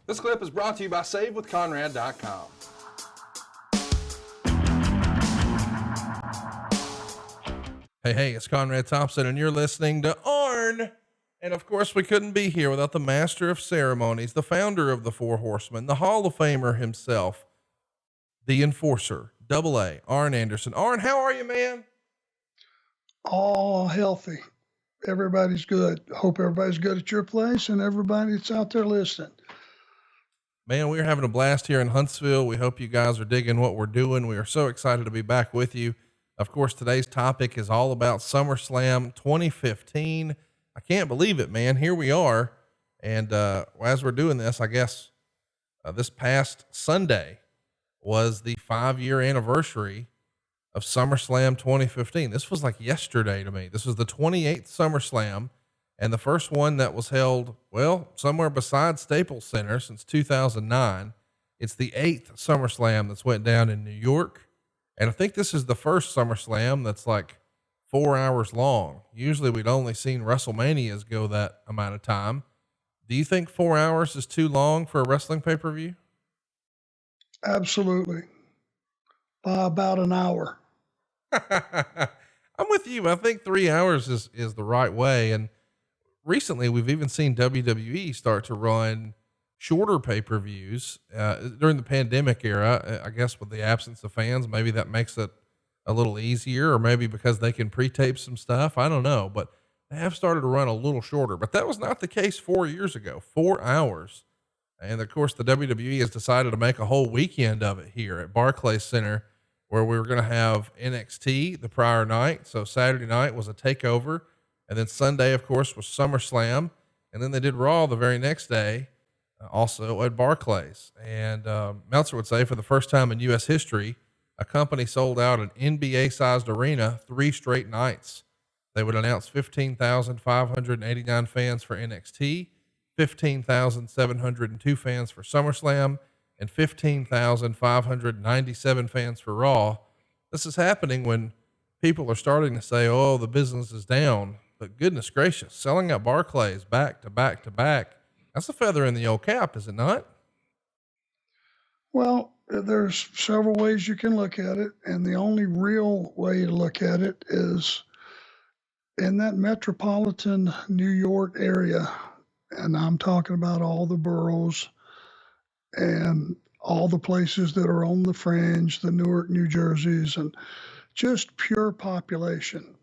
This clip is brought to you by SaveWithConrad.com. Hey, it's Conrad Thompson, and you're listening to Arn. And of course, we couldn't be here without the master of ceremonies, the founder of the Four Horsemen, the Hall of Famer himself, the enforcer, AA, Arn Anderson. Arn, how are you, man? All healthy. Everybody's good. Hope everybody's good at your place and everybody that's out there listening. Man, we're having a blast here in Huntsville. We hope you guys are digging what we're doing. We are so excited to be back with you. Of course, today's topic is all about SummerSlam 2015. I can't believe it, man. Here we are. And as we're doing this, I guess this past Sunday was the 5-year anniversary of SummerSlam 2015. This was like yesterday to me. This was the 28th SummerSlam and the first one that was held, well, somewhere beside Staples Center since 2009. It's the 8th SummerSlam that's went down in New York. And I think this is the first SummerSlam that's like 4 hours long. Usually we'd only seen WrestleManias go that amount of time. Do you think 4 hours is too long for a wrestling pay-per-view? Absolutely. By about an hour. I'm with you. I think 3 hours is the right way. And recently we've even seen WWE start to run shorter pay-per-views, during the pandemic era. I guess with the absence of fans, maybe that makes it a little easier, or maybe because they can pre-tape some stuff. I don't know, but they have started to run a little shorter, but that was not the case 4 years ago, 4 hours. And of course the WWE has decided to make a whole weekend of it here at Barclays Center, where we were going to have NXT the prior night. So Saturday night was a takeover. And then Sunday, of course, was SummerSlam. And then they did Raw the very next day, also at Barclays. And Meltzer would say, for the first time in U.S. history, a company sold out an NBA-sized arena 3 straight nights. They would announce 15,589 fans for NXT, 15,702 fans for SummerSlam, and 15,597 fans for Raw. This is happening when people are starting to say, oh, the business is down. But goodness gracious, selling out Barclays back to back to back, that's a feather in the old cap, is it not? Well, there's several ways you can look at it, and the only real way to look at it is in that metropolitan New York area. And I'm talking about all the boroughs and all the places that are on the fringe, the Newark, New Jerseys, and just pure population.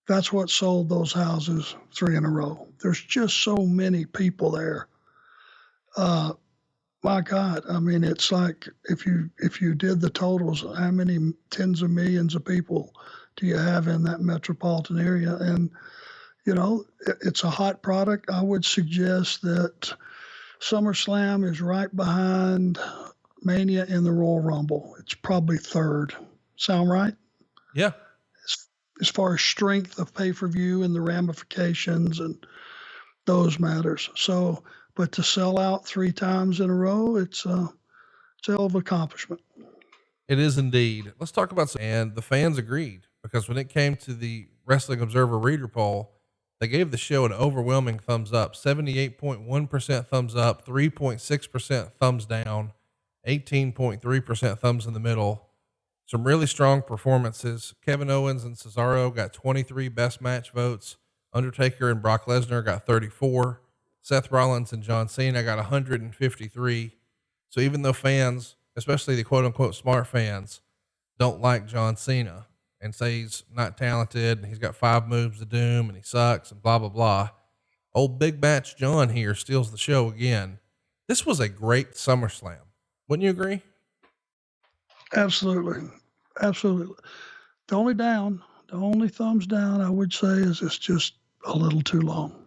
That's what sold those houses 3 in a row. There's just so many people there. My God, I mean, it's like if you did the totals, how many tens of millions of people do you have in that metropolitan area? And, you know, it's a hot product. I would suggest that SummerSlam is right behind Mania in the Royal Rumble. It's probably third. Sound right? Yeah. As far as strength of pay-per-view and the ramifications and those matters. So, but to sell out 3 times in a row, it's a hell of an accomplishment. It is indeed. Let's talk about some, and the fans agreed, because when it came to the Wrestling Observer reader poll, they gave the show an overwhelming thumbs up, 78.1% thumbs up, 3.6% thumbs down, 18.3% thumbs in the middle. Some really strong performances. Kevin Owens and Cesaro got 23 best match votes. Undertaker and Brock Lesnar got 34. Seth Rollins and John Cena got 153. So even though fans, especially the quote unquote smart fans, don't like John Cena and say he's not talented and he's got 5 moves to doom and he sucks and blah, blah, blah, old Big Match John here steals the show again. This was a great SummerSlam. Wouldn't you agree? Absolutely. Absolutely. The only thumbs down I would say is it's just a little too long.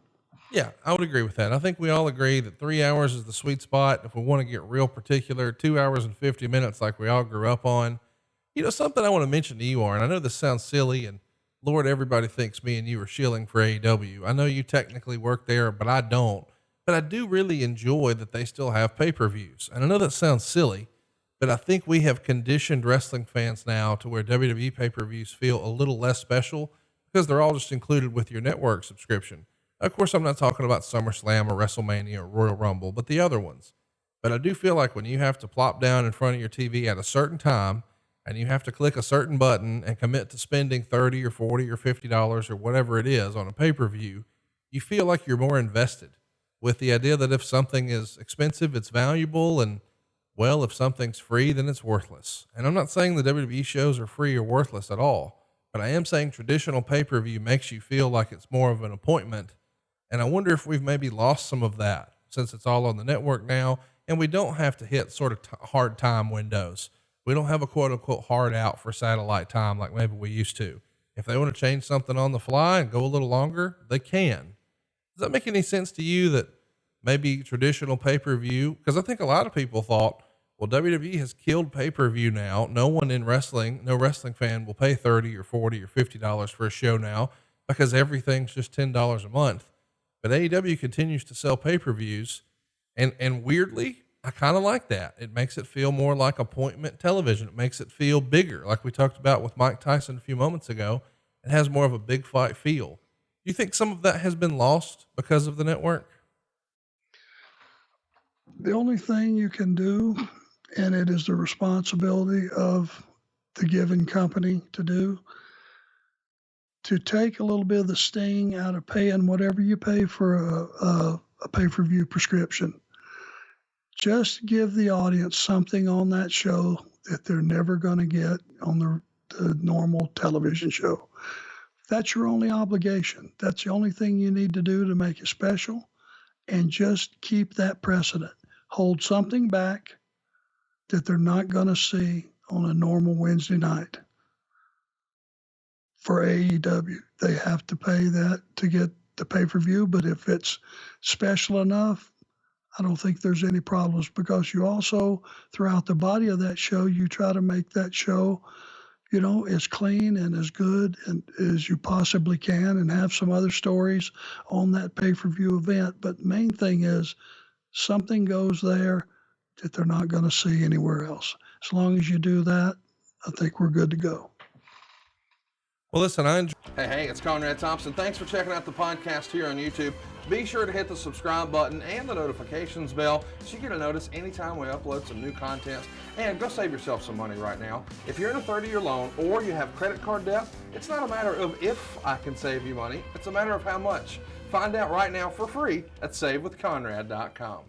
Yeah, I would agree with that. I think we all agree that 3 hours is the sweet spot. If we want to get real particular, 2 hours and 50 minutes like we all grew up on. You know, something I want to mention to you, Arn, I know this sounds silly, and Lord, everybody thinks me and you are shilling for AEW. I know you technically work there, but I don't. But I do really enjoy that they still have pay-per-views. And I know that sounds silly, but I think we have conditioned wrestling fans now to where WWE pay-per-views feel a little less special because they're all just included with your network subscription. Of course, I'm not talking about SummerSlam or WrestleMania or Royal Rumble, but the other ones. But I do feel like when you have to plop down in front of your TV at a certain time and you have to click a certain button and commit to spending 30 or 40 or $50 or whatever it is on a pay-per-view, you feel like you're more invested with the idea that if something is expensive, it's valuable. And well, if something's free, then it's worthless. And I'm not saying the WWE shows are free or worthless at all, but I am saying traditional pay-per-view makes you feel like it's more of an appointment. And I wonder if we've maybe lost some of that since it's all on the network now. And we don't have to hit sort of hard time windows. We don't have a quote unquote hard out for satellite time like maybe we used to. If they want to change something on the fly and go a little longer, they can. Does that make any sense to you that maybe traditional pay-per-view? Because I think a lot of people thought, well, WWE has killed pay-per-view now. No one in wrestling, no wrestling fan will pay 30 or 40 or $50 for a show now because everything's just $10 a month. But AEW continues to sell pay-per-views. And weirdly, I kind of like that. It makes it feel more like appointment television. It makes it feel bigger. Like we talked about with Mike Tyson a few moments ago, it has more of a big fight feel. Do you think some of that has been lost because of the network? The only thing you can do, and it is the responsibility of the given company to do, to take a little bit of the sting out of paying whatever you pay for a pay-per-view prescription. Just give the audience something on that show that they're never going to get on the normal television show. That's your only obligation. That's the only thing you need to do to make it special, and just keep that precedent. Hold something back that they're not going to see on a normal Wednesday night. For AEW, they have to pay that to get the pay-per-view, but if it's special enough, I don't think there's any problems, because you also, throughout the body of that show, you try to make that show, as clean and as good and as you possibly can, and have some other stories on that pay-per-view event. But the main thing is something goes there that they're not going to see anywhere else. As long as you do that, I think we're good to go. Well, listen, Hey, it's Conrad Thompson. Thanks for checking out the podcast here on YouTube. Be sure to hit the subscribe button and the notifications bell so you get a notice anytime we upload some new content. And go save yourself some money right now. If you're in a 30-year loan or you have credit card debt, it's not a matter of if I can save you money. It's a matter of how much. Find out right now for free at SaveWithConrad.com.